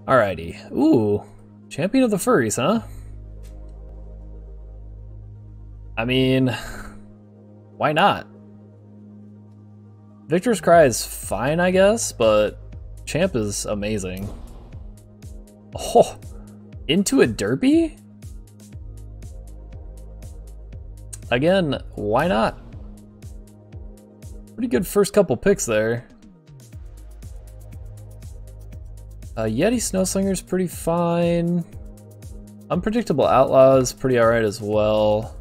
Alrighty. Ooh, champion of the furries, huh? I mean, why not? Victor's Cry is fine, I guess, but champ is amazing. Oh, into a derpy? Again, why not? Pretty good first couple picks there. Yeti Snowslinger's pretty fine. Unpredictable Outlaw is pretty alright as well.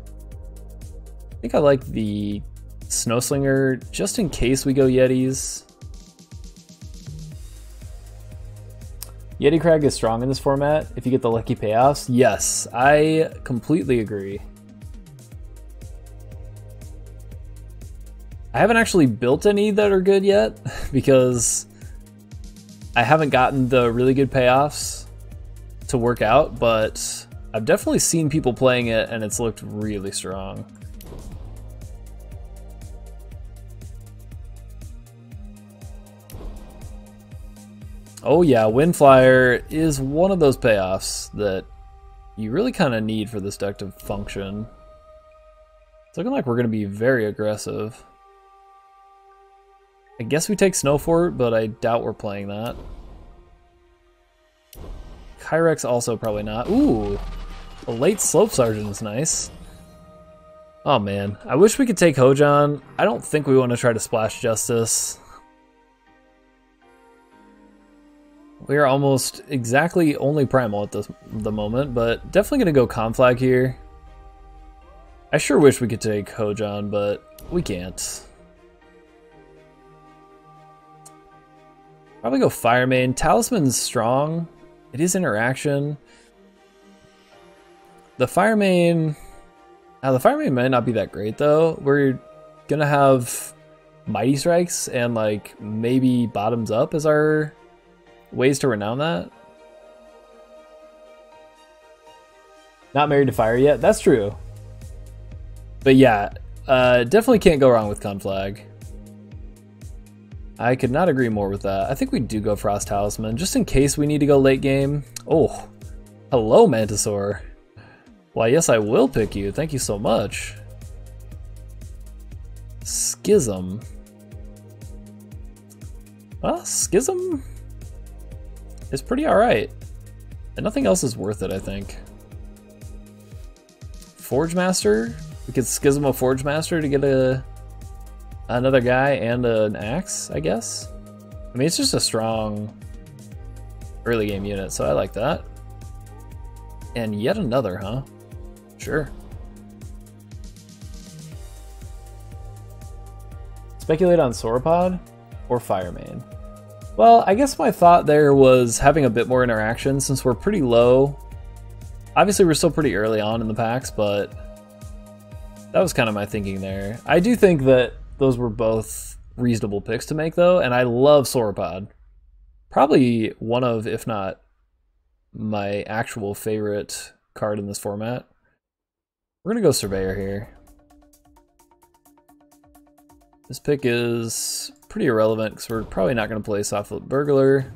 I think I like the Snowslinger just in case we go Yetis. Skycrag is strong in this format if you get the lucky payoffs. Yes, I completely agree. I haven't actually built any that are good yet because I haven't gotten the really good payoffs to work out, but I've definitely seen people playing it and it's looked really strong. Oh yeah, Windflyer is one of those payoffs that you really kind of need for this deck to function. It's looking like we're going to be very aggressive. I guess we take Snowfort, but I doubt we're playing that. Kyrex also probably not. Ooh, a late Slope Sergeant is nice. Oh man, I wish we could take Hojon. I don't think we want to try to Splash Justice. We are almost exactly only Primal at the moment, but definitely going to go Conflag here. I sure wish we could take Hojon, but we can't. Probably go Firemane. Talisman's strong. It is interaction. The Firemane might not be that great though. We're going to have Mighty Strikes and like maybe Bottoms Up as our ways to renown that. Not married to fire yet. That's true. But yeah, definitely can't go wrong with Conflag. I could not agree more with that. I think we do go Frost Talisman just in case we need to go late game. Oh, hello Mantisaur. Why yes, I will pick you. Thank you so much. Schism. Well, Schism is pretty alright. And nothing else is worth it, I think. Forge Master? We could Schism a Forge Master to get another guy and an axe, I guess. I mean, it's just a strong early game unit, so I like that. And yet another, huh? Sure. Speculate on Sauropod or Firemane? Well, I guess my thought there was having a bit more interaction since we're pretty low. Obviously, we're still pretty early on in the packs, but that was kind of my thinking there. I do think that those were both reasonable picks to make, though, and I love Sauropod. Probably one of, if not my actual favorite card in this format. We're going to go Surveyor here. This pick is pretty irrelevant because we're probably not going to play Softfoot Burglar.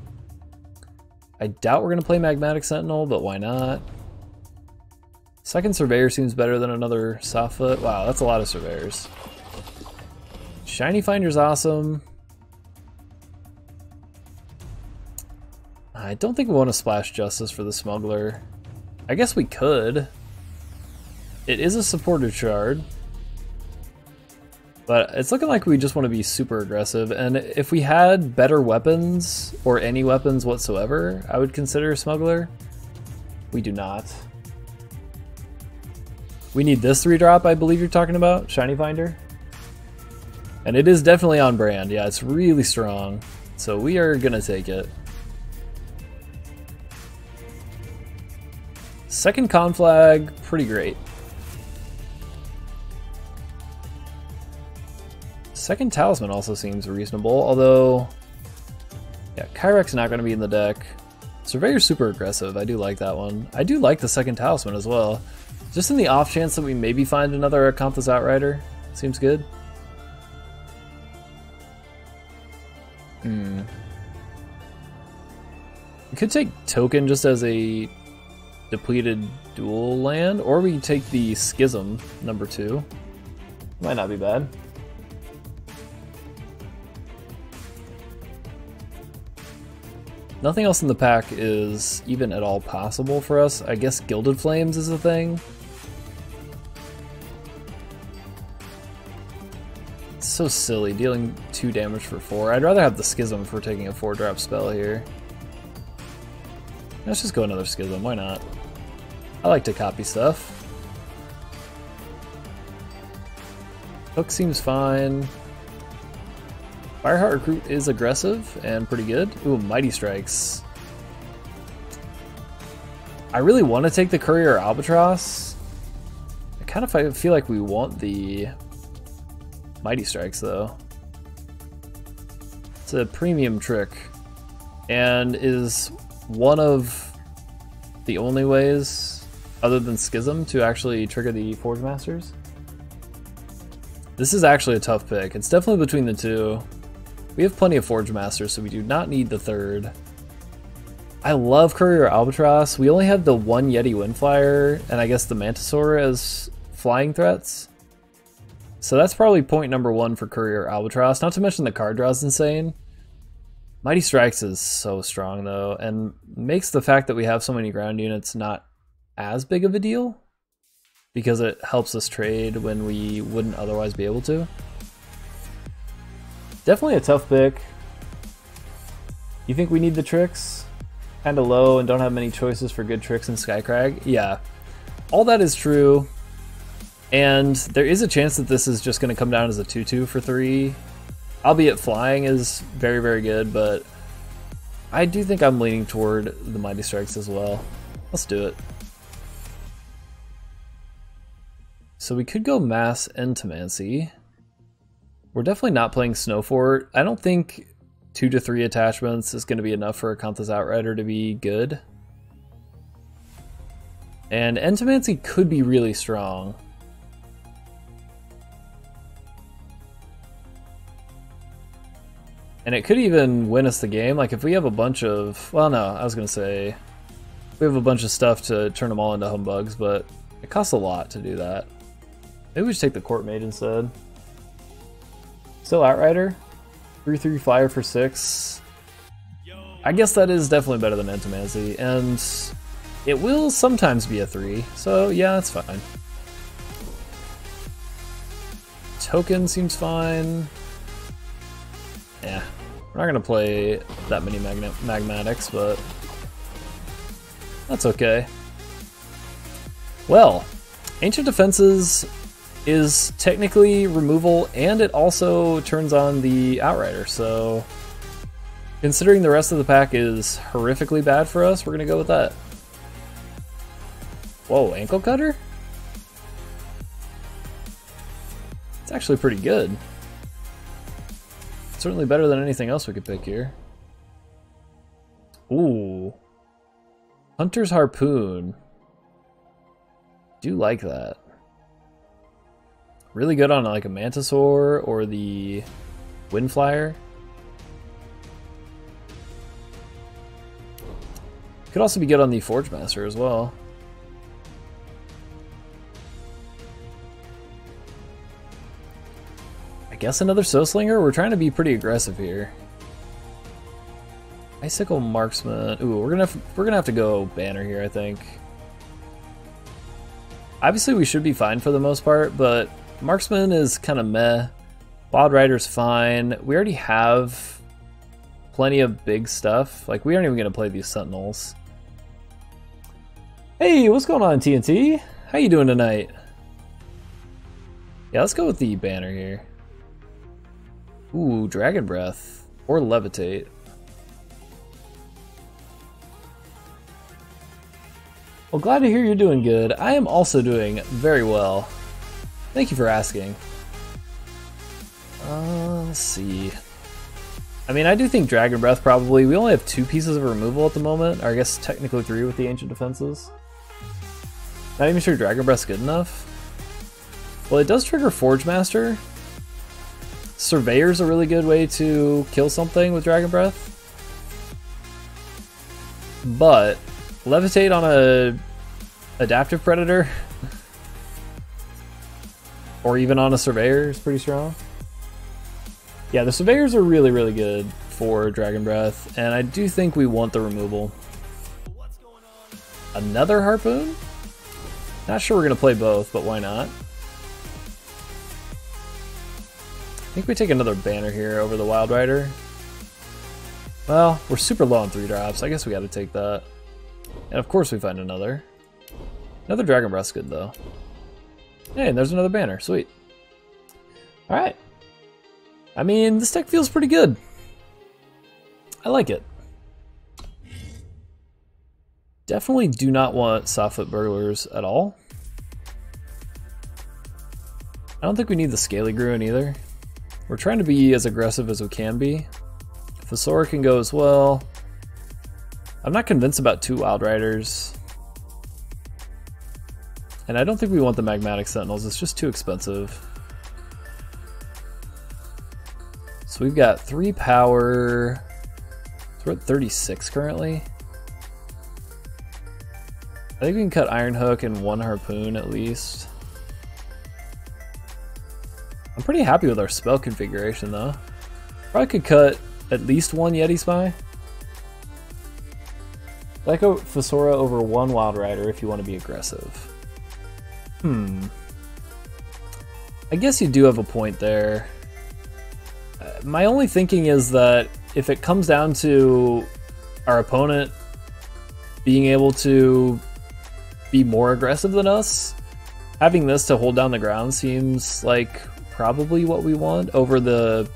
I doubt we're going to play Magmatic Sentinel, but why not? Second Surveyor seems better than another Softfoot. Wow, that's a lot of Surveyors. Shiny Finder's awesome. I don't think we want to Splash Justice for the Smuggler. I guess we could. It is a supported shard. But it's looking like we just want to be super aggressive. And if we had better weapons, or any weapons whatsoever, I would consider Smuggler. We do not. We need this 3-drop, I believe you're talking about, Shiny Finder. And it is definitely on brand. Yeah, it's really strong. So we are going to take it. Second Conflag, pretty great. Second Talisman also seems reasonable, although... yeah, Kyrex not going to be in the deck. Surveyor's super aggressive. I do like that one. I do like the second Talisman as well. Just in the off chance that we maybe find another Acanthus Outrider. Seems good. We could take Token just as a depleted dual land, or we take the Schism #2. Might not be bad. Nothing else in the pack is even at all possible for us. I guess Gilded Flames is a thing. It's so silly, dealing 2 damage for 4. I'd rather have the Schism if we're taking a 4-drop spell here. Let's just go another Schism, why not? I like to copy stuff. Hook seems fine. Fireheart Recruit is aggressive and pretty good. Ooh, Mighty Strikes. I really want to take the Courier Albatross. I kind of feel like we want the Mighty Strikes though. It's a premium trick and is one of the only ways other than Schism to actually trigger the Forge Masters. This is actually a tough pick. It's definitely between the two. We have plenty of Forge Masters, so we do not need the third. I love Courier Albatross. We only have the one Yeti Windflyer, and I guess the Mantisaur as flying threats. So that's probably point #1 for Courier Albatross, not to mention the card draw is insane. Mighty Strikes is so strong though, and makes the fact that we have so many ground units not as big of a deal, because it helps us trade when we wouldn't otherwise be able to. Definitely a tough pick. You think we need the tricks? Kinda low and don't have many choices for good tricks in Skycrag? Yeah, all that is true. And there is a chance that this is just going to come down as a 2/2 for 3. Albeit flying is very, very good, but I do think I'm leaning toward the Mighty Strikes as well. Let's do it. So we could go Mass Entomancy. We're definitely not playing Snowfort. I don't think 2 to 3 attachments is going to be enough for Akantha's Outrider to be good. And Entomancy could be really strong. And it could even win us the game. Like if we have a bunch of, well no, I was going to say, we have a bunch of stuff to turn them all into humbugs, but it costs a lot to do that. Maybe we should take the Court Mage instead. Still Outrider, 3/3 flyer for 6. I guess that is definitely better than Entomancy, and it will sometimes be a 3, so yeah, that's fine. Token seems fine. Yeah, we're not gonna play that many Magmatics, but that's okay. Well, Ancient Defenses is technically removal, and it also turns on the Outrider, so considering the rest of the pack is horrifically bad for us, we're gonna go with that. Whoa, Ankle Cutter? It's actually pretty good. Certainly better than anything else we could pick here. Ooh. Hunter's Harpoon. Do like that. Really good on like a Mantisaur or the Windflyer. Could also be good on the Forge Master as well. I guess another Soulslinger? We're trying to be pretty aggressive here. Icicle Marksman. Ooh, we're gonna have to go Banner here, I think. Obviously we should be fine for the most part, but Marksman is kind of meh. Wild Rider's fine. We already have plenty of big stuff. Like, we aren't even gonna play these Sentinels. Hey, what's going on, TNT? How you doing tonight? Yeah, let's go with the Banner here. Ooh, Dragon Breath. Or Levitate. Well, glad to hear you're doing good. I am also doing very well. Thank you for asking. Let's see. I mean, I do think Dragon Breath probably. We only have 2 pieces of removal at the moment. Or I guess technically 3 with the Ancient Defenses. Not even sure Dragon Breath's good enough. Well, it does trigger Forge Master. Surveyor's a really good way to kill something with Dragon Breath. but levitate on a adaptive predator or even on a surveyor is pretty strong. Yeah, the surveyors are really, really good for Dragon Breath, and I do think we want the removal. Another harpoon? Not sure we're gonna play both, but why not? I think we take another banner here over the Wild Rider. Well, we're super low on 3-drops. I guess we gotta take that. And of course we find another. Another Dragon Breath's good though. Hey, and there's another banner. Sweet. Alright. I mean, this deck feels pretty good. I like it. Definitely do not want Softfoot Burglars at all. I don't think we need the Scaly Gruin either. We're trying to be as aggressive as we can be. Thesora can go as well. I'm not convinced about 2 Wild Riders. And I don't think we want the Magmatic Sentinels, it's just too expensive. So we've got 3 power. So we're at 36 currently. I think we can cut Iron Hook and 1 Harpoon at least. I'm pretty happy with our spell configuration though. Probably could cut at least 1 Yeti Spy. Like a Thesora over 1 Wild Rider if you want to be aggressive. I guess you do have a point there. My only thinking is that if it comes down to our opponent being able to be more aggressive than us, having this to hold down the ground seems like probably what we want over the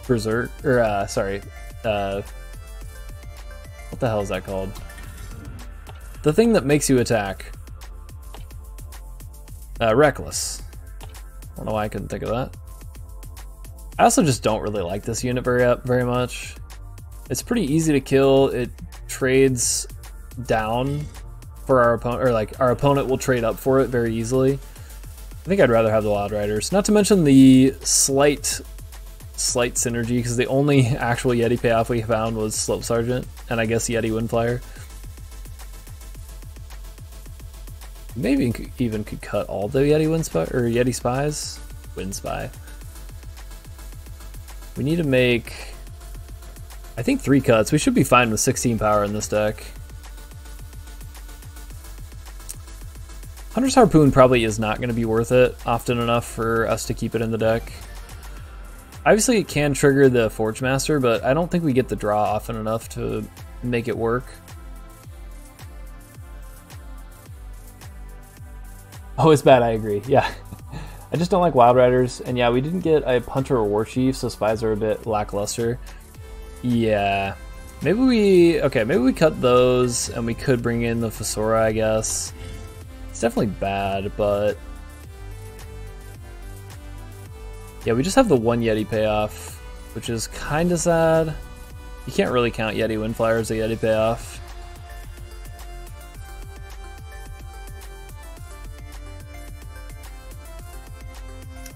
Berserk, or sorry, what the hell is that called? The thing that makes you attack. Reckless. I don't know why I couldn't think of that. I also just don't really like this unit very much. It's pretty easy to kill. It trades down for our opponent, or like our opponent will trade up for it very easily. I think I'd rather have the Wild Riders. Not to mention the slight synergy, because the only actual Yeti payoff we found was Slope Sergeant, and I guess Yeti Windflyer. Maybe even could cut all the Yeti Spies. Wind Spy. We need to make, I think, 3 cuts. We should be fine with 16 power in this deck. Hunter's Harpoon probably is not going to be worth it often enough for us to keep it in the deck. Obviously it can trigger the Forge Master, but I don't think we get the draw often enough to make it work. Oh, it's bad, I agree. Yeah. I just don't like Wild Riders, and yeah, we didn't get a Hunter or War Chief, so Spies are a bit lackluster. Yeah. Maybe we cut those, and we could bring in the Thesora, I guess. It's definitely bad, but yeah, we just have the 1 Yeti payoff, which is kind of sad. You can't really count Yeti Windflyer as a Yeti payoff.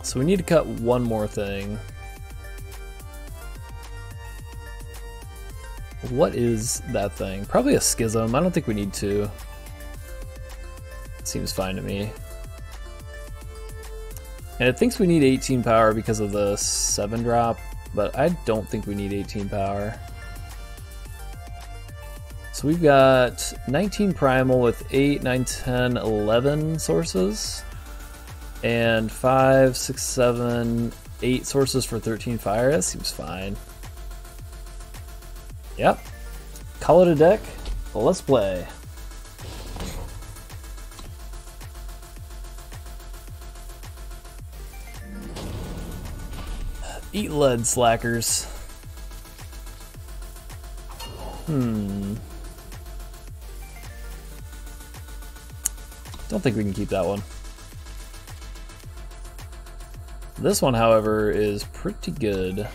So we need to cut 1 more thing. What is that thing? Probably a Schism. I don't think we need 2. Seems fine to me. And it thinks we need 18 power because of the 7-drop, but I don't think we need 18 power. So we've got 19 primal with 8, 9, 10, 11 sources. And 5, 6, 7, 8 sources for 13 fire. That seems fine. Yep. Call it a deck. Well, let's play. Eat lead, slackers. Don't think we can keep that one. This one, however, is pretty good.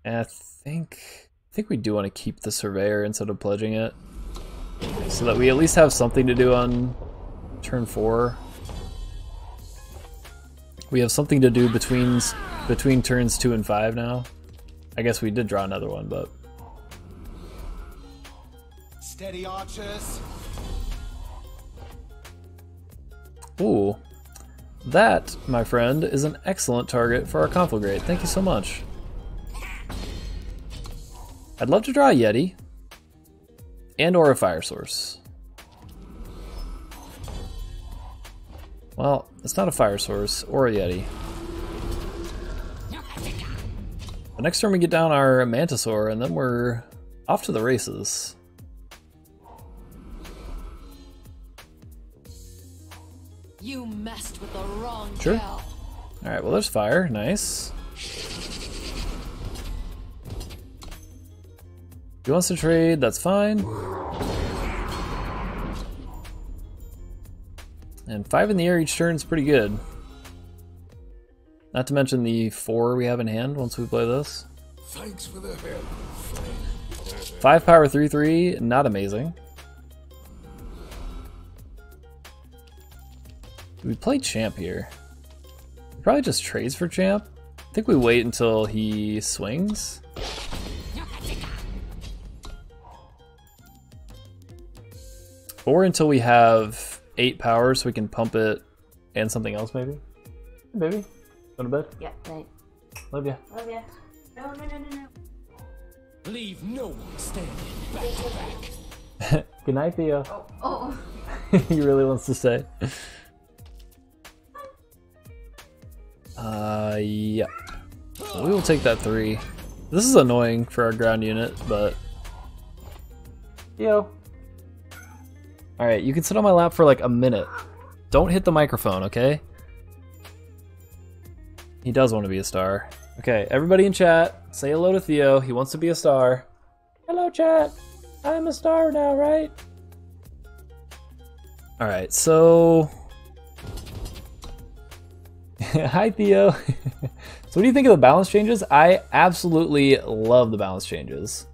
And I think we do want to keep the Surveyor instead of pledging it, so that we at least have something to do on turn 4. We have something to do between between turns 2 and 5 now. I guess we did draw another one, but... Steady, archers. Ooh. That, my friend, is an excellent target for our conflagrate. Thank you so much. I'd love to draw a Yeti. And or a fire source. Well, it's not a fire source or a Yeti. The next turn we get down our Mantisaur, and then we're off to the races. You messed with the wrong Sure. gal. Alright, well there's fire. Nice. If he wants to trade, that's fine. And 5 in the air each turn is pretty good. Not to mention the 4 we have in hand once we play this. Thanks for the help. 5 power 3/3, not amazing. We play Champ here. He probably just trades for Champ. I think we wait until he swings. Or until we have 8 power so we can pump it and something else maybe. Hey, baby, go to bed? Yeah, right. Love ya. Love ya. No, no, no, no, no. Leave no one standing back to back. Good night, Theo. Oh. He really wants to stay. Yeah. We will take that 3. This is annoying for our ground unit, but... Yo. Alright, you can sit on my lap for like a minute. Don't hit the microphone, okay? He does want to be a star. Okay, everybody in chat, say hello to Theo. He wants to be a star. Hello, chat. I'm a star now, right? Alright, so... Hi, Theo. So what do you think of the balance changes? I absolutely love the balance changes.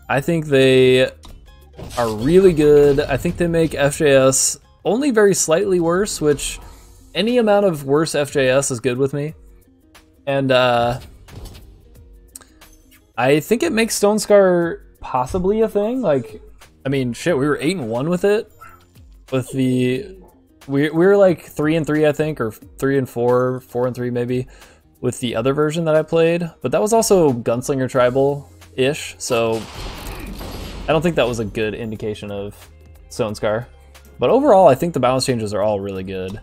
I think they are really good. I think they make FJS only very slightly worse, which any amount of worse FJS is good with me. And I think it makes Stone Scar possibly a thing. Like, I mean, shit, we were 8-1 with it. With the... We were like 3-3, I think, or 3-4, 4-3 maybe, with the other version that I played. But that was also Gunslinger Tribal-ish, so I don't think that was a good indication of Stone Scar. But overall, I think the balance changes are all really good.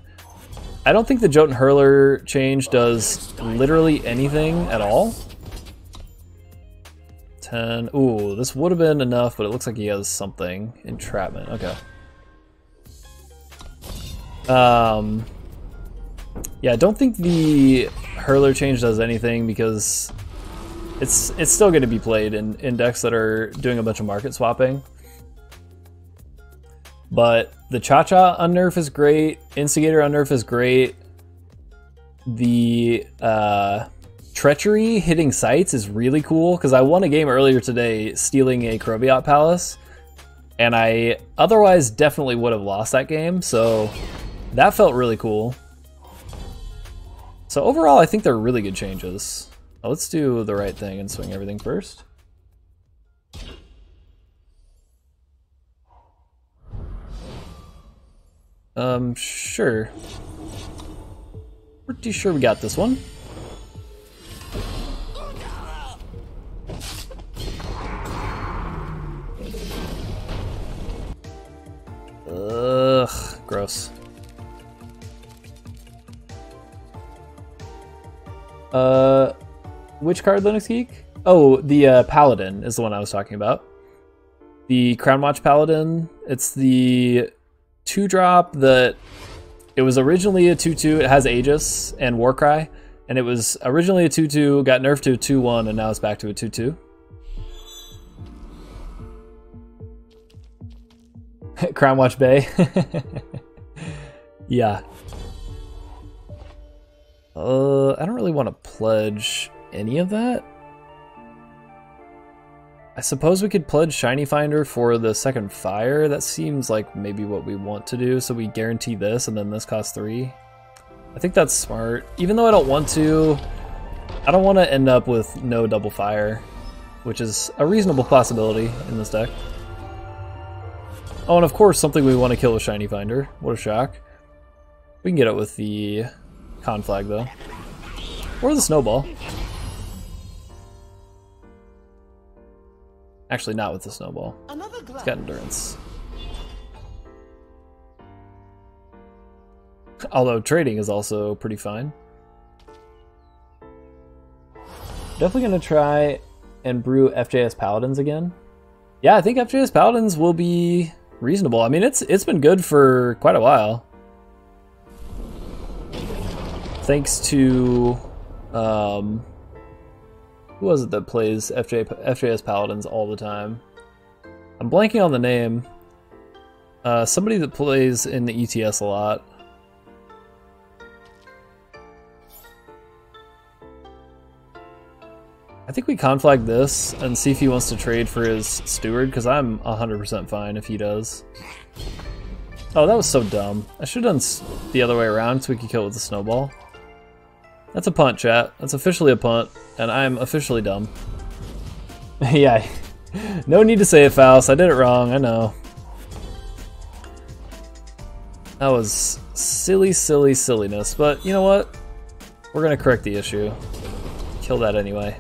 I don't think the Jotun Hurler change does literally anything at all. 10. Ooh, this would have been enough, but it looks like he has something. Entrapment. Okay. Yeah, I don't think the Hurler change does anything because it's still going to be played in decks that are doing a bunch of market swapping. But the Cha-Cha unnerf is great, Instigator unnerf is great. The Treachery hitting sites is really cool because I won a game earlier today stealing a Crobiot Palace, and I otherwise definitely would have lost that game, so that felt really cool. So overall, I think they're really good changes. Now let's do the right thing and swing everything first. Sure. Pretty sure we got this one. Ugh, gross. Which card, Linux Geek? Oh, the Paladin is the one I was talking about. The Crown Watch Paladin. It's the 2-drop that it was originally a 2/2. It has Aegis and Warcry, and it was originally a 2/2, got nerfed to a 2/1, and now it's back to a 2/2. Crown Watch Bay. Yeah. I don't really want to pledge any of that. I suppose we could pledge Shiny Finder for the second fire. That seems like maybe what we want to do, so we guarantee this and then this costs 3. I think that's smart. Even though I don't want to, I don't want to end up with no double fire, which is a reasonable possibility in this deck. Oh, and of course something we want to kill with Shiny Finder. What a shock. We can get it with the Conflag though. Or the Snowball. Actually, not with the Snowball. It's got endurance. Although trading is also pretty fine. Definitely gonna try and brew FJS Paladins again. Yeah, I think FJS Paladins will be reasonable. I mean, it's been good for quite a while. Thanks to who was it that plays FJS Paladins all the time? I'm blanking on the name. Somebody that plays in the ETS a lot. I think we conflag this and see if he wants to trade for his Steward, because I'm 100% fine if he does. Oh, that was so dumb. I should have done the other way around so we could kill it with the Snowball. That's a punt, chat. That's officially a punt, and I'm officially dumb. Yeah, no need to say it, Faust. I did it wrong, I know. That was silly, silly, silliness, but you know what? We're gonna correct the issue. Kill that anyway.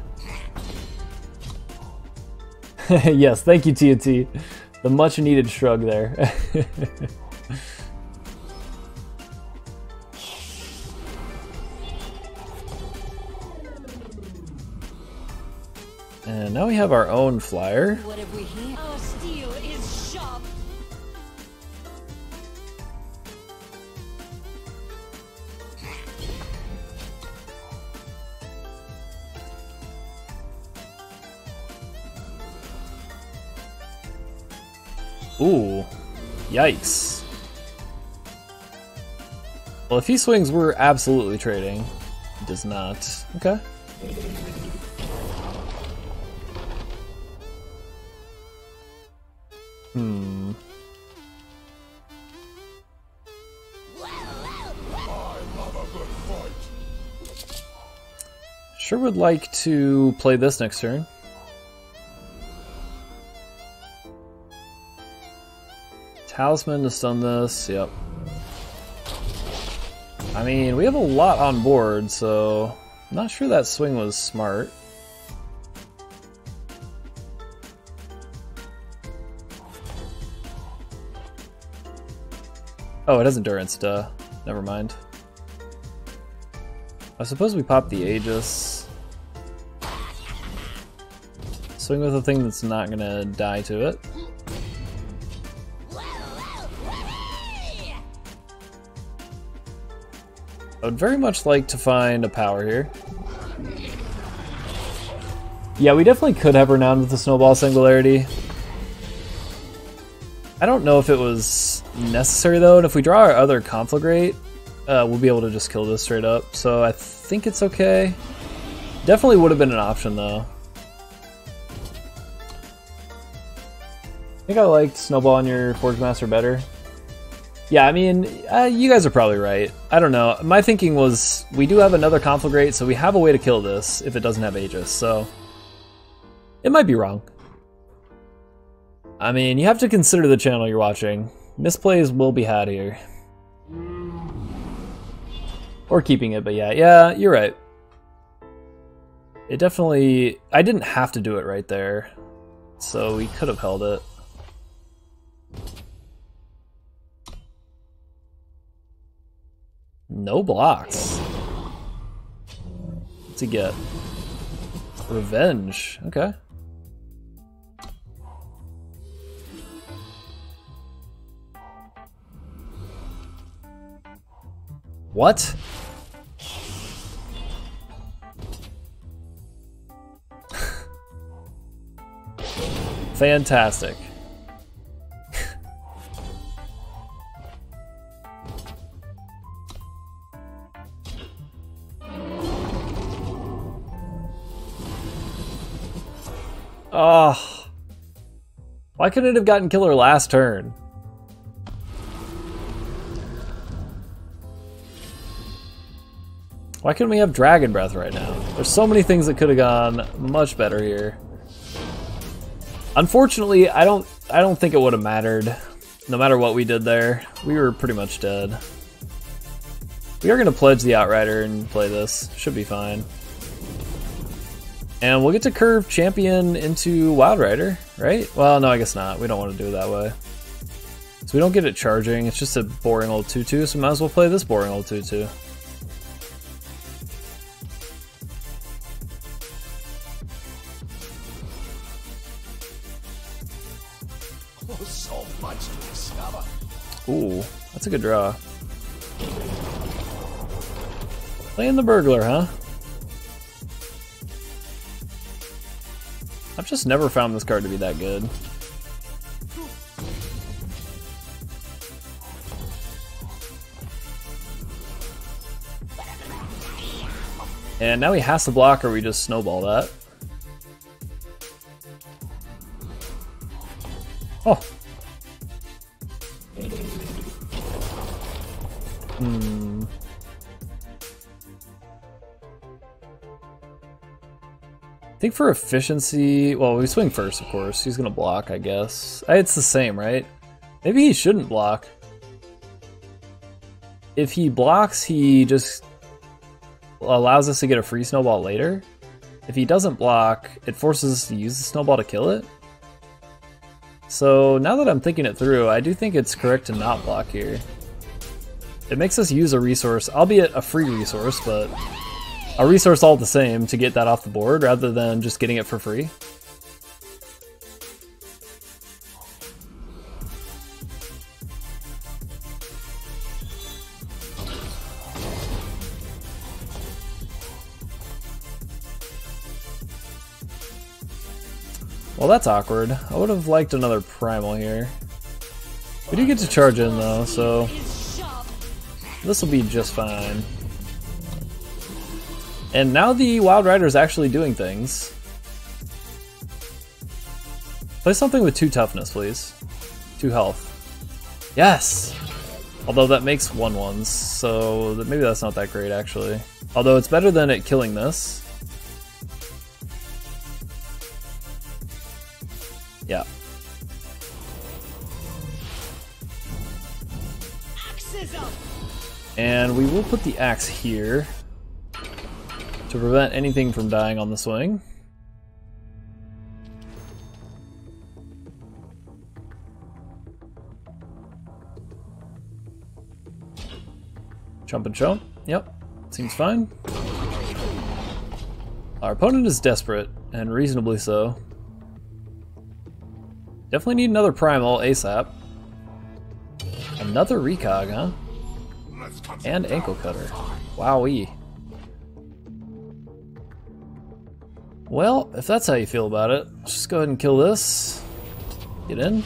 Yes, thank you, TNT. The much needed shrug there. And now we have our own flyer. What have we here? Our steel is sharp. Ooh, yikes. Well, if he swings, we're absolutely trading. He does not. Okay. Sure would like to play this next turn. Talisman to stun this, yep. I mean, we have a lot on board, so I'm not sure that swing was smart. Oh, it has endurance, duh. Never mind. I suppose we pop the Aegis. Swing with a thing that's not gonna die to it. I would very much like to find a power here. Yeah, we definitely could have renowned with the Snowball Singularity. I don't know if it was necessary though, and if we draw our other Conflagrate, we'll be able to just kill this straight up, so I think it's okay. Definitely would have been an option though. I think I liked Snowball on your Forge Master better. Yeah, I mean, you guys are probably right. I don't know. My thinking was we do have another Conflagrate, so we have a way to kill this if it doesn't have Aegis, so it might be wrong. I mean, you have to consider the channel you're watching. Misplays will be had here. Or keeping it, but yeah, you're right. It definitely... I didn't have to do it right there, so we could have held it. No blocks. What's he get? Revenge. Okay. What? Fantastic. Oh. Why couldn't it have gotten killer last turn? Why couldn't we have Dragon Breath right now? There's so many things that could have gone much better here. Unfortunately, I don't think it would have mattered. No matter what we did there, we were pretty much dead. We are going to pledge the Outrider and play this. Should be fine. And we'll get to curve Champion into Wild Rider, right? Well, no, I guess not. We don't want to do it that way. So we don't get it charging. It's just a boring old 2-2, so might as well play this boring old 2-2. So much to discover. Ooh, that's a good draw. Playing the Burglar, huh? I've just never found this card to be that good. And now he has to block or we just snowball that. Oh. I think for efficiency, well, we swing first, of course. He's gonna block, I guess. It's the same, right? Maybe he shouldn't block. If he blocks, he just allows us to get a free snowball later. If he doesn't block, it forces us to use the snowball to kill it. So now that I'm thinking it through, I do think it's correct to not block here. It makes us use a resource, albeit a free resource, but a resource all the same to get that off the board rather than just getting it for free. Well, that's awkward. I would have liked another Primal here. We do get to charge in though, so this will be just fine. And now the Wild Rider is actually doing things. Play something with 2 toughness, please. 2 health. Yes! Although that makes 1/1s, so maybe that's not that great actually. Although it's better than it killing this. Yeah. And we will put the axe here to prevent anything from dying on the swing. Chump and chump. Yep. Seems fine. Our opponent is desperate, and reasonably so. Definitely need another Primal ASAP. Another Recog, huh? And Ankle Cutter. Wowee. Well, if that's how you feel about it, let's just go ahead and kill this. Get in.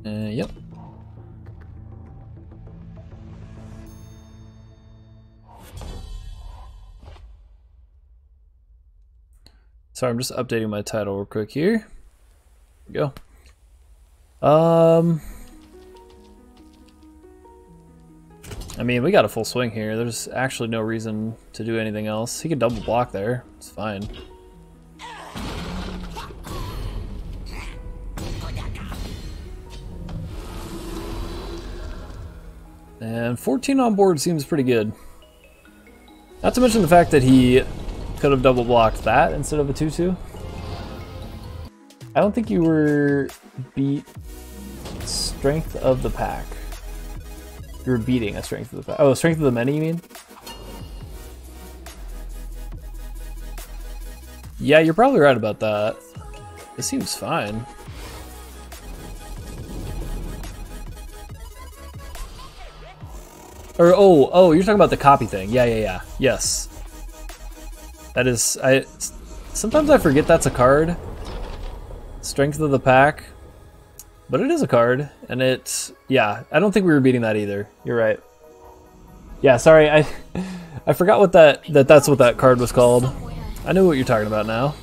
Yep. Sorry, I'm just updating my title real quick here. Here we go. I mean, we got a full swing here. There's actually no reason to do anything else. He could double block there. It's fine. And 14 on board seems pretty good. Not to mention the fact that he could have double blocked that instead of a 2-2. I don't think you were beat Strength of the Pack. You were beating a Strength of the Pack. Oh, Strength of the Many, you mean? Yeah, you're probably right about that. This seems fine. Or oh, you're talking about the copy thing. Yeah. Yes. That is, sometimes I forget that's a card. Strength of the Pack. But it is a card, and it's... Yeah, I don't think we were beating that either. You're right. Yeah, sorry, I forgot what that's what that card was called. I know what you're talking about now.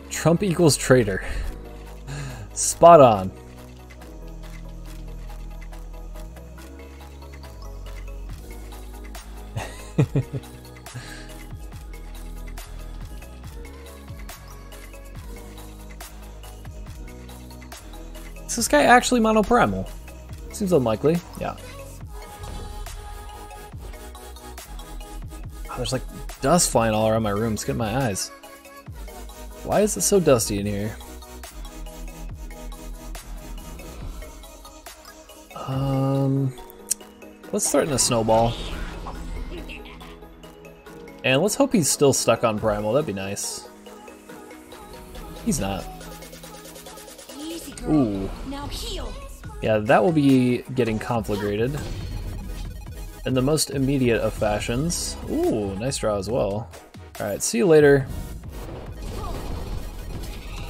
Trump equals traitor. Spot on. Is this guy actually monoprimal? Seems unlikely. Yeah. Oh, there's like dust flying all around my room. It's getting my eyes. Why is it so dusty in here? Let's threaten a snowball. And let's hope he's still stuck on primal. That'd be nice. He's not. Ooh. Now heal. Yeah, that will be getting conflagrated in the most immediate of fashions. Ooh, nice draw as well. Alright, see you later.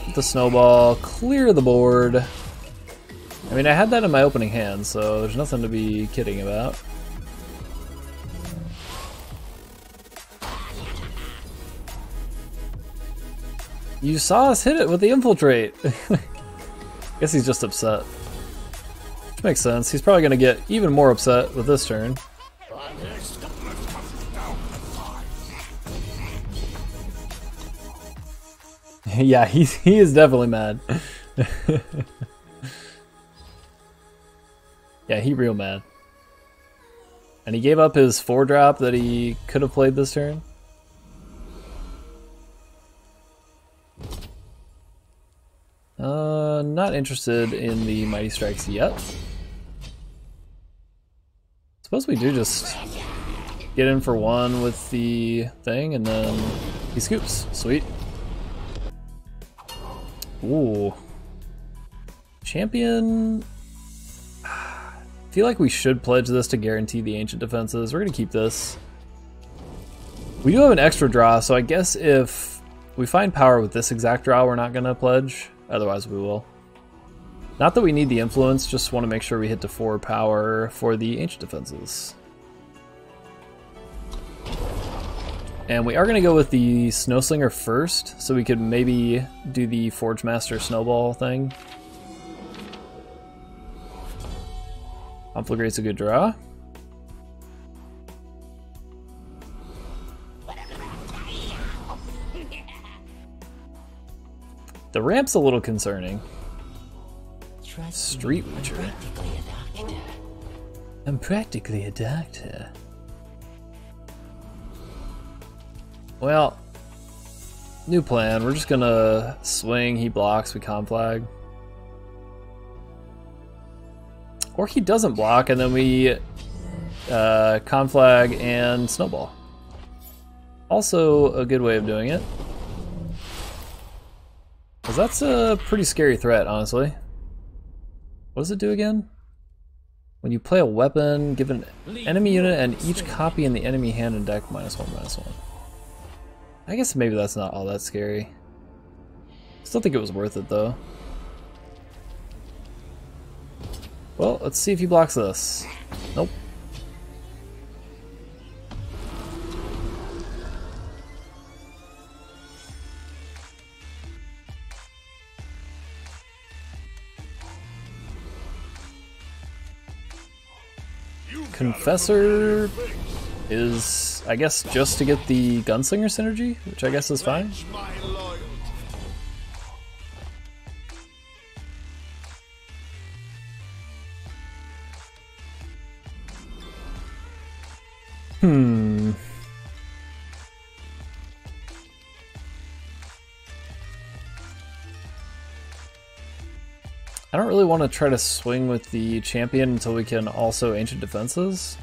Get the snowball, clear the board. I mean, I had that in my opening hand, so there's nothing to be kidding about. You saw us hit it with the infiltrate. Guess he's just upset. Which makes sense. He's probably gonna get even more upset with this turn. Yeah, he is definitely mad. Yeah, he real mad. And he gave up his 4-drop that he could have played this turn. Not interested in the Mighty Strikes yet. Suppose we do just get in for one with the thing and then he scoops. Sweet. Ooh. Champion. I feel like we should pledge this to guarantee the ancient defenses. We're gonna keep this. We do have an extra draw, so I guess if we find power with this exact draw, we're not gonna pledge. Otherwise we will. Not that we need the influence, just want to make sure we hit to 4 power for the ancient defenses. And we are going to go with the Snowslinger first, so we could maybe do the Forge Master Snowball thing. Conflagrate's a good draw. The ramp's a little concerning. Street Witcher. I'm practically a doctor. Well, new plan. We're just gonna swing, he blocks, we conflag. Or he doesn't block and then we conflag and snowball. Also a good way of doing it. Because that's a pretty scary threat, honestly. What does it do again? When you play a weapon, give an enemy unit and each copy in the enemy hand and deck -1/-1. I guess maybe that's not all that scary. Still think it was worth it though. Well, let's see if he blocks this. Nope. Confessor is, I guess, just to get the Gunslinger synergy, which I guess is fine. I don't really want to try to swing with the champion until we can also ancient defenses.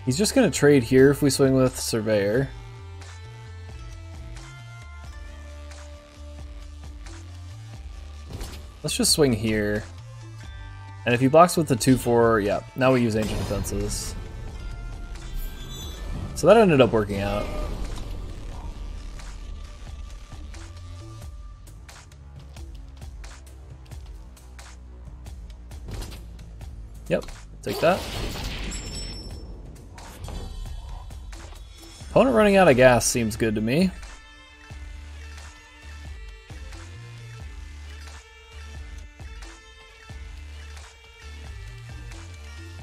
He's just going to trade here if we swing with Surveyor. Let's just swing here. And if he blocks with the 2/4, yeah, now we use ancient defenses. So that ended up working out. Yep, take that. Opponent running out of gas seems good to me.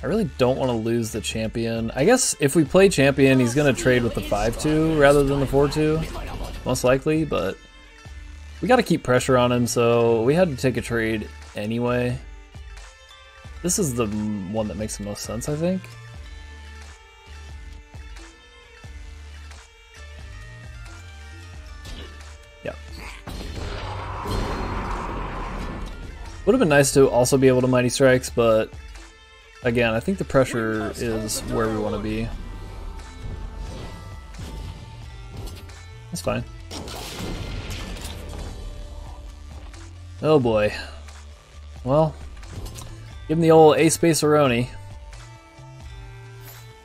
I really don't want to lose the champion. I guess if we play champion, he's going to trade with the 5-2 rather than the 4-2, most likely, but we got to keep pressure on him, so we had to take a trade anyway. This is the one that makes the most sense, I think. Yeah. Would have been nice to also be able to Mighty Strikes, but again, I think the pressure is where we want to be. That's fine. Oh boy. Well, give him the old A-Space-Aroni.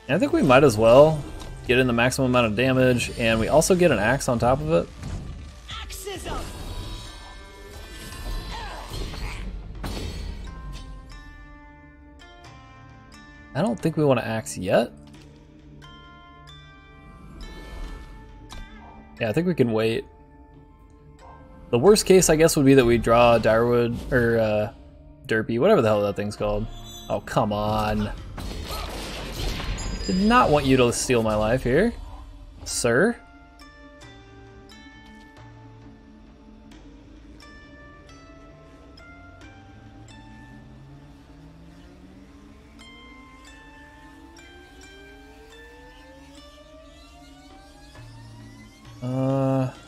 And I think we might as well get in the maximum amount of damage, and we also get an axe on top of it. Axism. I don't think we want to axe yet. Yeah, I think we can wait. The worst case, I guess, would be that we draw Direwood, or Derpy, whatever the hell that thing's called. Oh, come on. Did not want you to steal my life here, sir.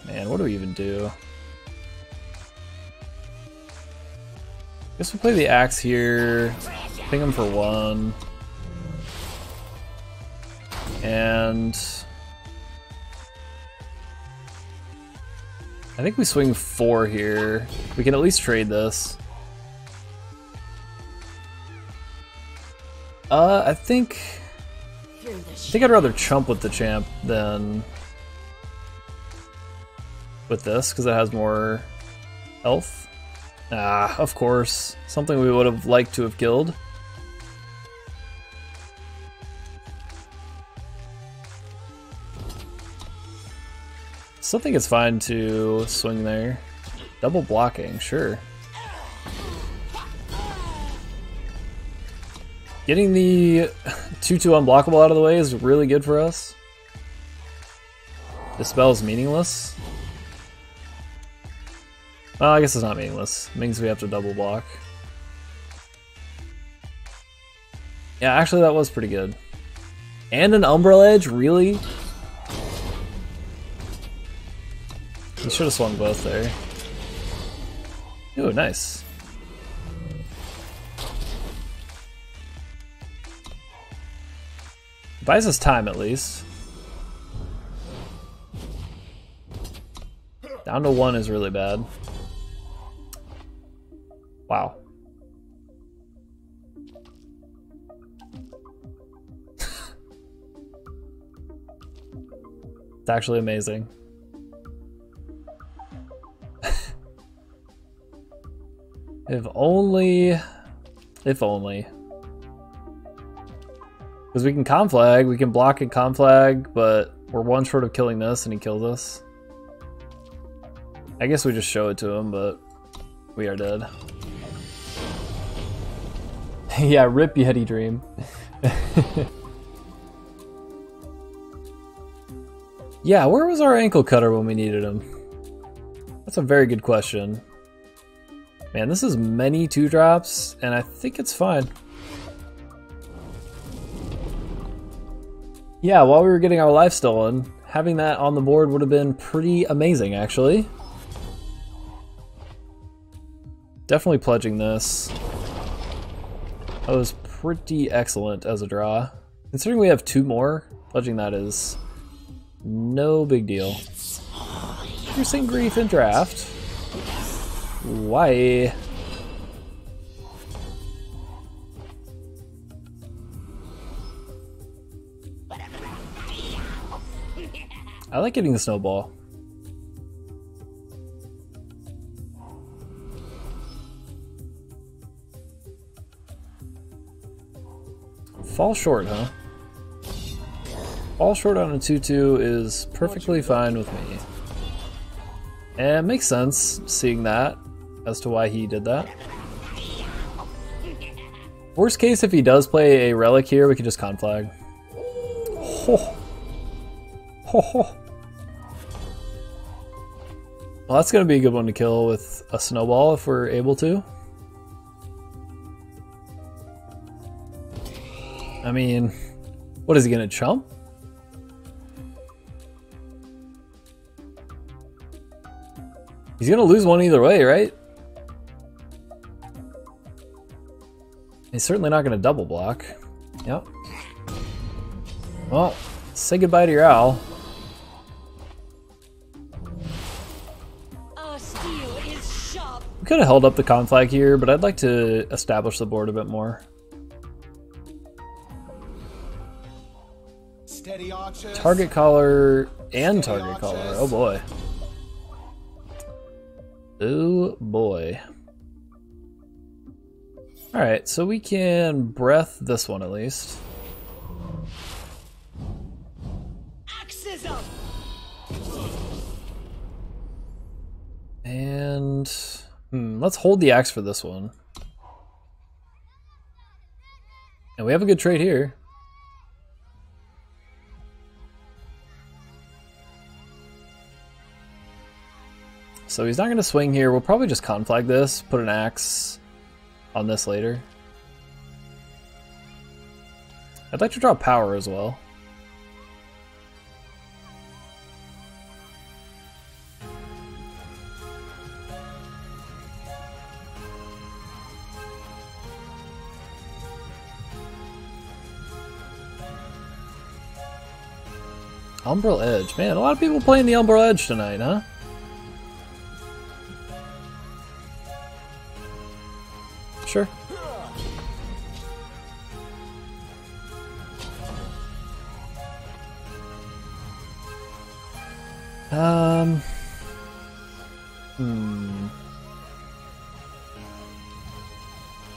Man, what do we even do? Guess we'll play the axe here, ping him for 1. And I think we swing 4 here. We can at least trade this. I think I'd rather chump with the champ than with this, because it has more health. Ah, of course. Something we would have liked to have killed. Still think it's fine to swing there. Double blocking, sure. Getting the 2-2 unblockable out of the way is really good for us. Dispel is meaningless. Well, I guess it's not meaningless. It means we have to double block. Yeah, actually that was pretty good. And an Umbral Edge, really? You should have swung both there. Ooh, nice. Buys us time at least. Down to 1 is really bad. Wow. It's actually amazing. If only. If only. Because we can conflag, we can block and conflag, but we're 1 short of killing this and he kills us. I guess we just show it to him, but we are dead. Yeah, rip Yeti Dream. Yeah, where was our ankle cutter when we needed him? That's a very good question. Man, this is many 2-drops, and I think it's fine. Yeah, while we were getting our life stolen, having that on the board would have been pretty amazing, actually. Definitely pledging this. That was pretty excellent as a draw. Considering we have 2 more, pledging that is no big deal. Piercing Grief in draft. Why? I like getting the snowball. Fall short, huh? Fall short on a 2-2 is perfectly fine with me. And it makes sense seeing that as to why he did that. Worst case, if he does play a relic here, we could just conflag. Ho. Ho ho. Well, that's going to be a good one to kill with a snowball if we're able to. I mean, what is he going to chump? He's going to lose one either way, right? He's certainly not going to double block. Yep. Well, say goodbye to your owl. We could have held up the conflag here, but I'd like to establish the board a bit more. Steady archers. Target collar and target collar. Oh boy. Oh boy. Alright, so we can breath this one at least. Axes up. And let's hold the axe for this one. And we have a good trade here. So he's not going to swing here. We'll probably just conflag this, put an axe on this later. I'd like to draw power as well. Umbral Edge. Man, a lot of people playing the Umbral Edge tonight, huh? Sure.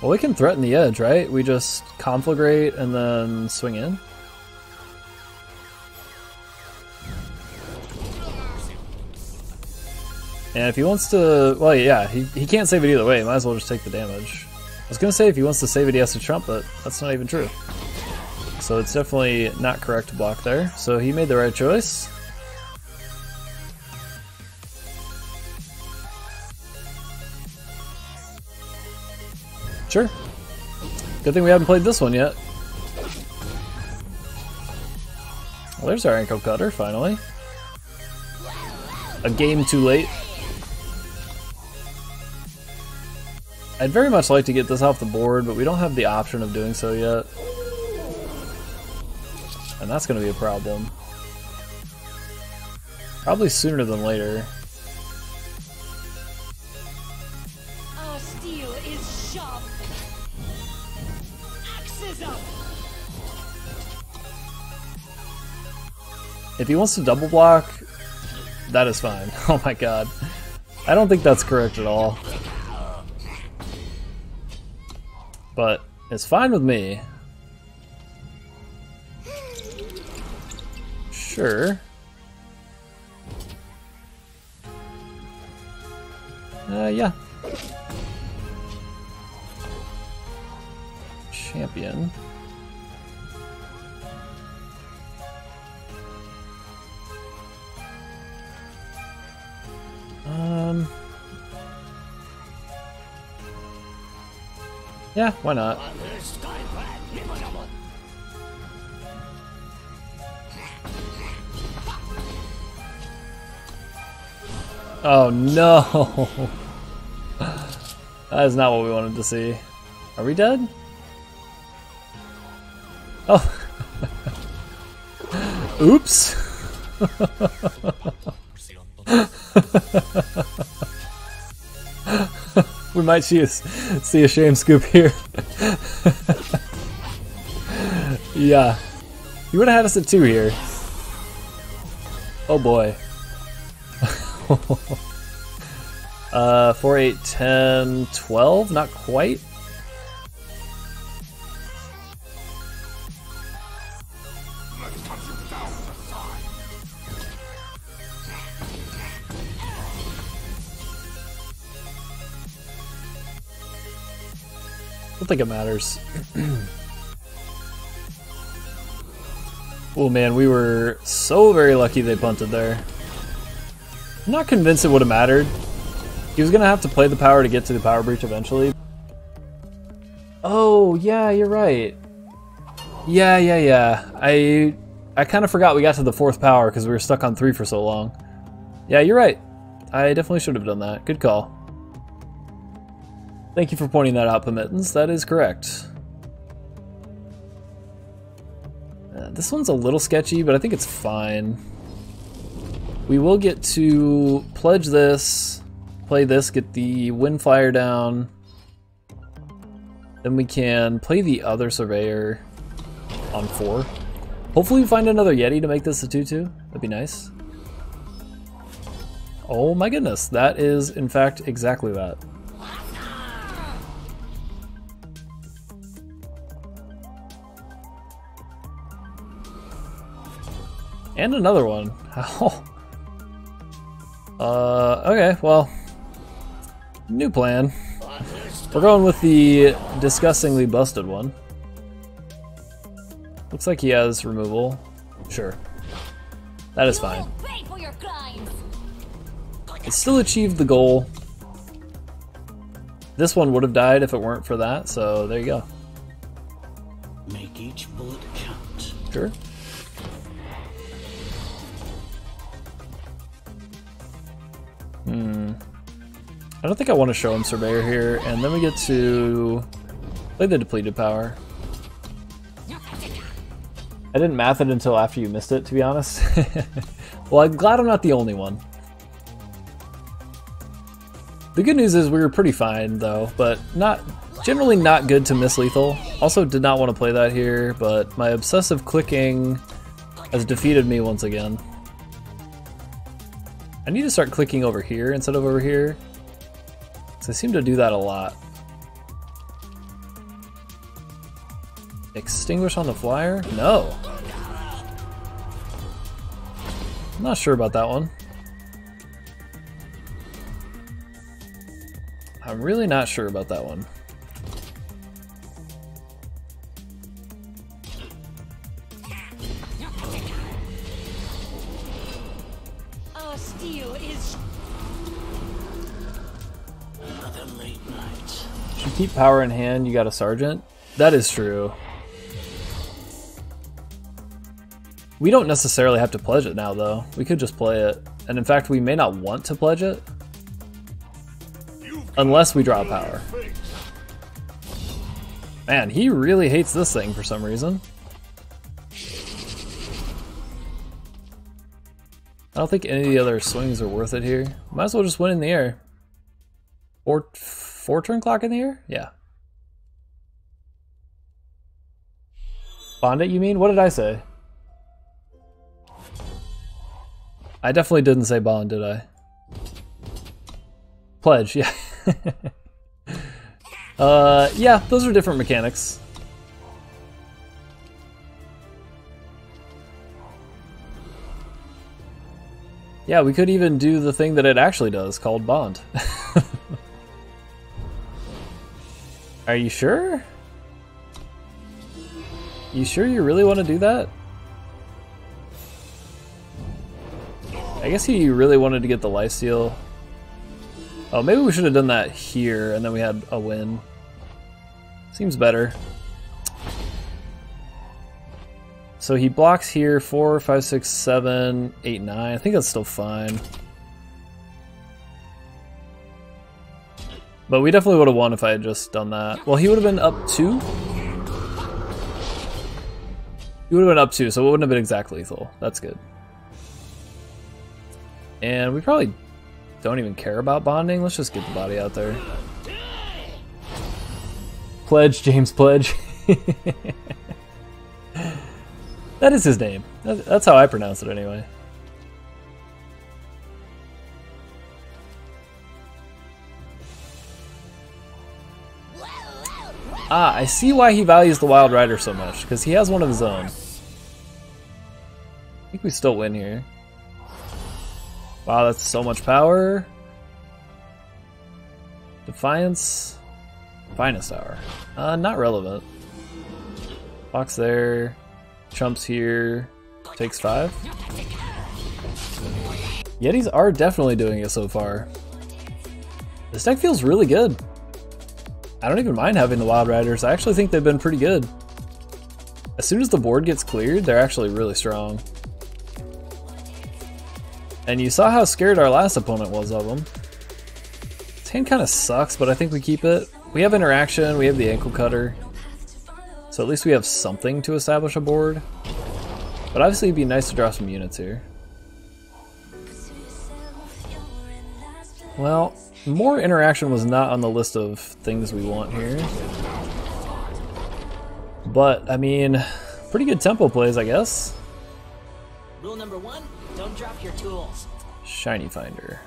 Well, we can threaten the edge, right? We just conflagrate and then swing in. And if he wants to, well, yeah, he can't save it either way. Might as well just take the damage. I was gonna say if he wants to save it, he has to trump, but that's not even true. So it's definitely not correct to block there. So he made the right choice. Sure. Good thing we haven't played this one yet. Well, there's our ankle cutter, finally. A game too late. I'd very much like to get this off the board, but we don't have the option of doing so yet. And that's going to be a problem. Probably sooner than later. Our steel is sharp. Axes up. If he wants to double block, that is fine. Oh my god. I don't think that's correct at all. But it's fine with me. Sure. Yeah. Champion. Yeah, why not? Oh no! That is not what we wanted to see. Are we dead? Oh! Oops! We might see a shame scoop here. Yeah. You would have had us at 2 here. Oh boy. 4, 8, 10, 12? Not quite. don't think it matters. Oh man, we were so very lucky they punted there. I'm not convinced it would have mattered. He was gonna have to play the power to get to the power breach eventually. Oh yeah, you're right. Yeah. I kind of forgot we got to the 4th power because we were stuck on 3 for so long. Yeah, you're right. I definitely should have done that. Good call. Thank you for pointing that out, Pemittens. That is correct. This one's a little sketchy, but I think it's fine. We will get to pledge this, play this, get the wind flyer down. Then we can play the other surveyor on 4. Hopefully we find another Yeti to make this a 2-2. That'd be nice. Oh my goodness, that is in fact exactly that. And another one. How? Okay, well, new plan. We're going with the disgustingly busted one. Looks like he has removal. Sure. That is fine. It still achieved the goal. This one would have died if it weren't for that, so there you go. Make each bullet count. Sure. I don't think I want to show him Surveyor here, and then we get to play the depleted power. I didn't math it until after you missed it, to be honest. Well, I'm glad I'm not the only one. The good news is we were pretty fine, though, but generally not good to miss lethal. Also did not want to play that here, but my obsessive clicking has defeated me once again. I need to start clicking over here instead of over here, because I seem to do that a lot. Extinguish on the flyer? No. I'm not sure about that one. I'm really not sure about that one. Our steel is Another late night. If you keep power in hand, you got a sergeant. That is true. We don't necessarily have to pledge it now, though. We could just play it. And in fact, we may not want to pledge it. Unless we draw power. Man, he really hates this thing for some reason. I don't think any of the other swings are worth it here. Might as well just win in the air. Or 4-turn clock in the air? Yeah. Bond it, you mean? What did I say? I definitely didn't say bond, did I? Pledge, yeah. Yeah, those are different mechanics. Yeah, we could even do the thing that it actually does, called bond. Are you sure? You sure you really want to do that? I guess he really wanted to get the lifesteal. Oh, maybe we should have done that here, and then we had a win. Seems better. So he blocks here, 4, 5, 6, 7, 8, 9. I think that's still fine. But we definitely would have won if I had just done that. Well, he would have been up 2? He would have been up 2, so it wouldn't have been exactly lethal. That's good. And we probably don't even care about bonding. Let's just get the body out there. Pledge, James Pledge. That is his name. That's how I pronounce it anyway. Ah, I see why he values the Wild Rider so much, because he has one of his own. I think we still win here. Wow, that's so much power. Defiance. Finest hour. Not relevant. Box there. Chumps here. Takes 5. Yetis are definitely doing it so far. This deck feels really good. I don't even mind having the Wild Riders. I actually think they've been pretty good. As soon as the board gets cleared, they're actually really strong. And you saw how scared our last opponent was of them. This hand kind of sucks, but I think we keep it. We have interaction, we have the ankle cutter. So at least we have something to establish a board. But obviously it'd be nice to draw some units here. Well, more interaction was not on the list of things we want here. But, I mean, pretty good tempo plays, I guess. Rule number 1, don't drop your tools. Shiny Finder.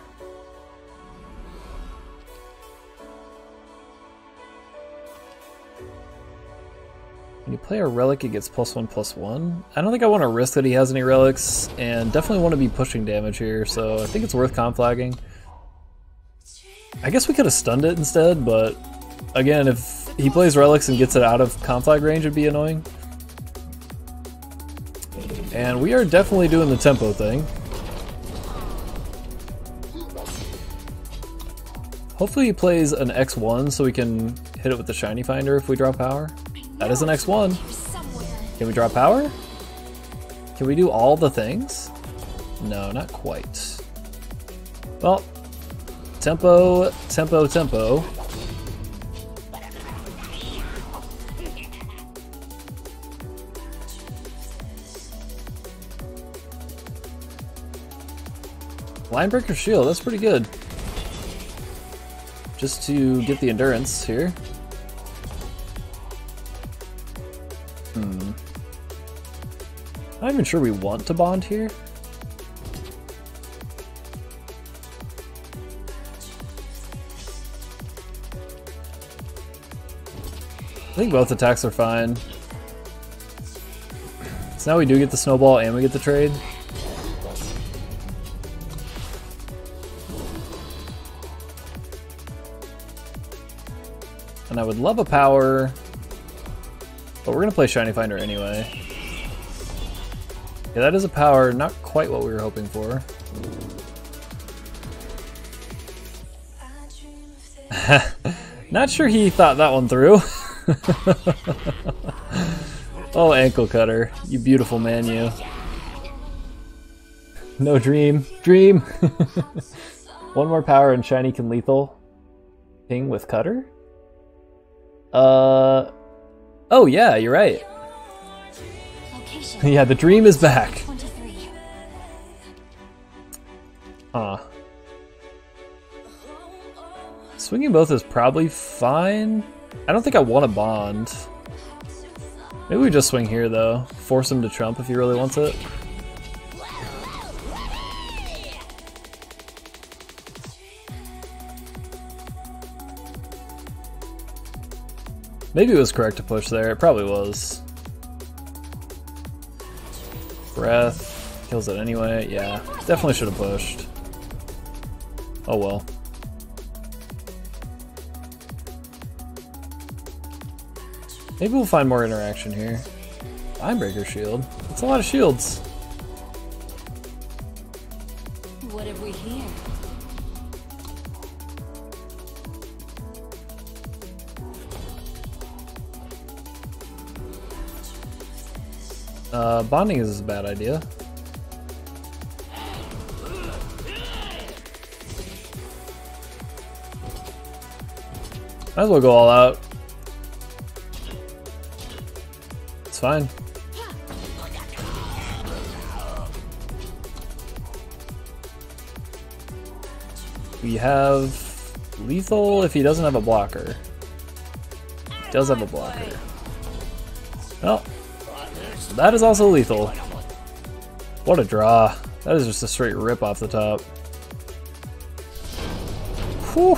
When you play a relic, it gets +1/+1. I don't think I want to risk that he has any relics, and definitely want to be pushing damage here, so I think it's worth conflagging. I guess we could have stunned it instead, but again, if he plays relics and gets it out of conflag range, it'd be annoying. And we are definitely doing the tempo thing. Hopefully he plays an X1 so we can hit it with the Shiny Finder if we draw power. That is an X1. Can we draw power? Can we do all the things? No, not quite. Well, tempo, tempo, tempo. Linebreaker Shield, that's pretty good. Just to get the endurance here. Not even sure we want to bond here. I think both attacks are fine. So now we do get the snowball and we get the trade. And I would love a power, but we're gonna play Shiny Finder anyway. Yeah, that is a power, not quite what we were hoping for. Not sure he thought that one through. Oh, ankle cutter, you beautiful man, you. No dream, dream. One more power and Shiny can lethal. Ping with cutter? Oh yeah, you're right. Yeah, the dream is back. Huh. Swinging both is probably fine. I don't think I want to bond. Maybe we just swing here though. Force him to trump if he really wants it. Maybe it was correct to push there. It probably was. Breath. Kills it anyway. Yeah, definitely should have pushed. Oh well. Maybe we'll find more interaction here. Linebreaker Shield. That's a lot of shields. What have we here? Bonding is a bad idea. Might as well go all out. It's fine. We have lethal if he doesn't have a blocker. He does have a blocker. Well, that is also lethal. What a draw. That is just a straight rip off the top. Whew.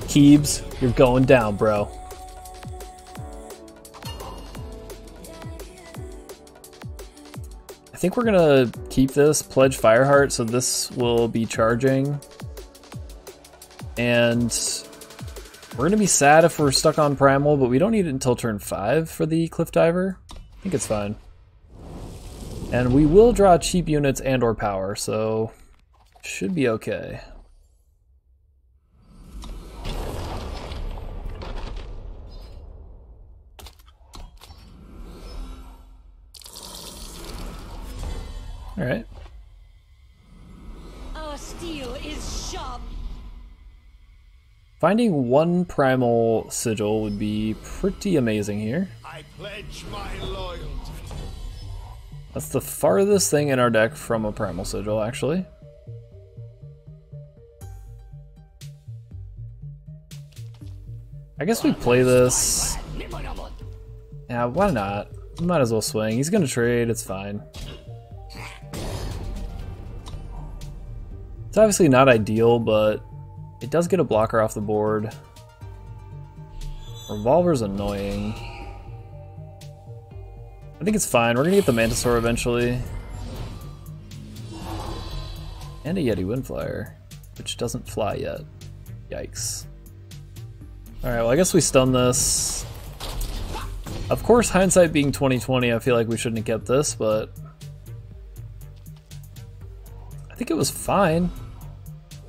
Keebs, you're going down, bro. I think we're gonna keep this, pledge Fireheart, so this will be charging. And we're going to be sad if we're stuck on Primal, but we don't need it until turn 5 for the Cliff Diver. I think it's fine. And we will draw cheap units and or power, so should be okay. All right. Our steel is sharp. Finding one primal sigil would be pretty amazing here. I pledge my loyalty. That's the farthest thing in our deck from a primal sigil, actually. I guess we play this. Yeah, why not? Might as well swing. He's gonna trade, it's fine. It's obviously not ideal, but it does get a blocker off the board. Revolver's annoying. I think it's fine. We're gonna get the Mantisaur eventually. And a Yeti Windflyer, which doesn't fly yet. Yikes. Alright, well I guess we stun this. Of course, hindsight being 2020, I feel like we shouldn't have kept this, but I think it was fine.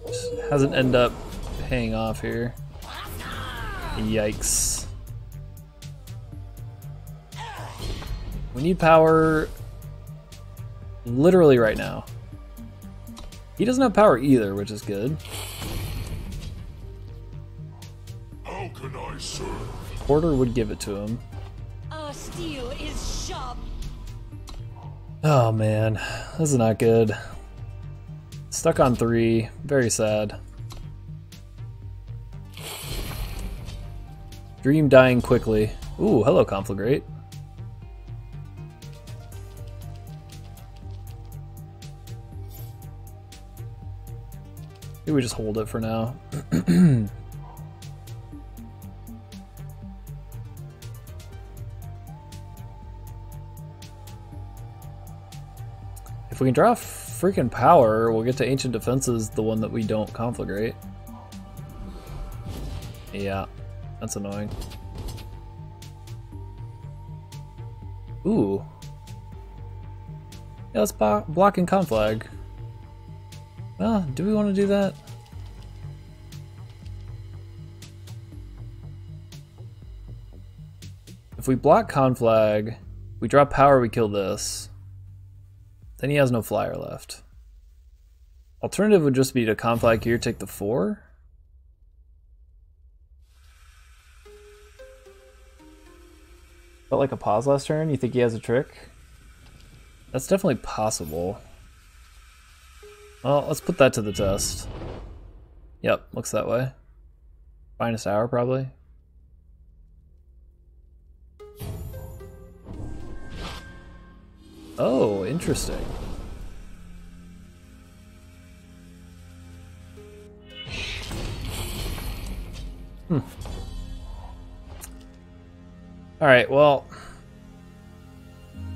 Just hasn't ended up paying off here. Yikes. We need power literally right now. He doesn't have power either, which is good. How can I serve? Porter would give it to him. Our steel is sharp. Oh man, this is not good. Stuck on 3, very sad. Dream dying quickly. Ooh, hello Conflagrate. Maybe we just hold it for now. If we can draw freaking power, we'll get to Ancient Defenses, the one that we don't Conflagrate. Yeah, that's annoying. Ooh. Yeah, let's block and Conflag. Well, do we want to do that? If we block Conflag, we draw power, we kill this. Then he has no flyer left. Alternative would just be to Conflag here, take the 4. Felt like a pause last turn. You think he has a trick? That's definitely possible. Well, let's put that to the test. Yep, looks that way. Finest hour, probably. Oh, interesting. Alright, well,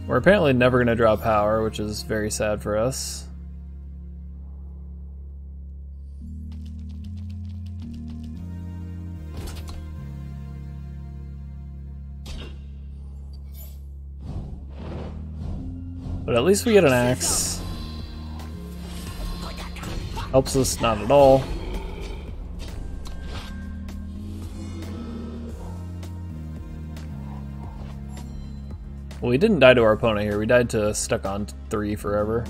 we're apparently never going to draw power, which is very sad for us. But at least we get an axe. Helps us not at all. Well, we didn't die to our opponent here. We died to stuck on 3 forever.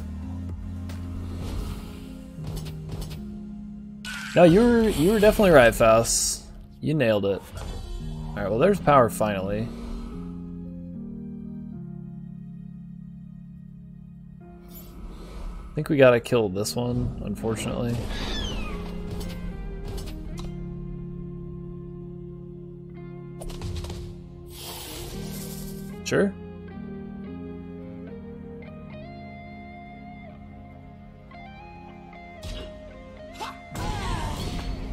No, you were definitely right, Faust. You nailed it. All right, well, there's power finally. I think we gotta kill this one, unfortunately. Sure.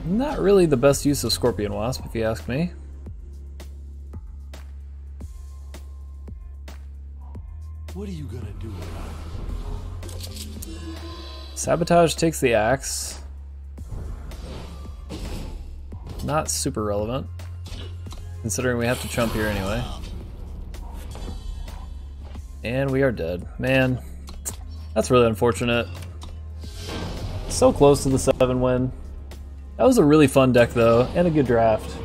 Not really the best use of Scorpion Wasp, if you ask me. What are you gonna do about it? Sabotage takes the axe. not super relevant, considering we have to chump here anyway. And we are dead. Man, that's really unfortunate. So close to the 7 win. That was a really fun deck though, and a good draft.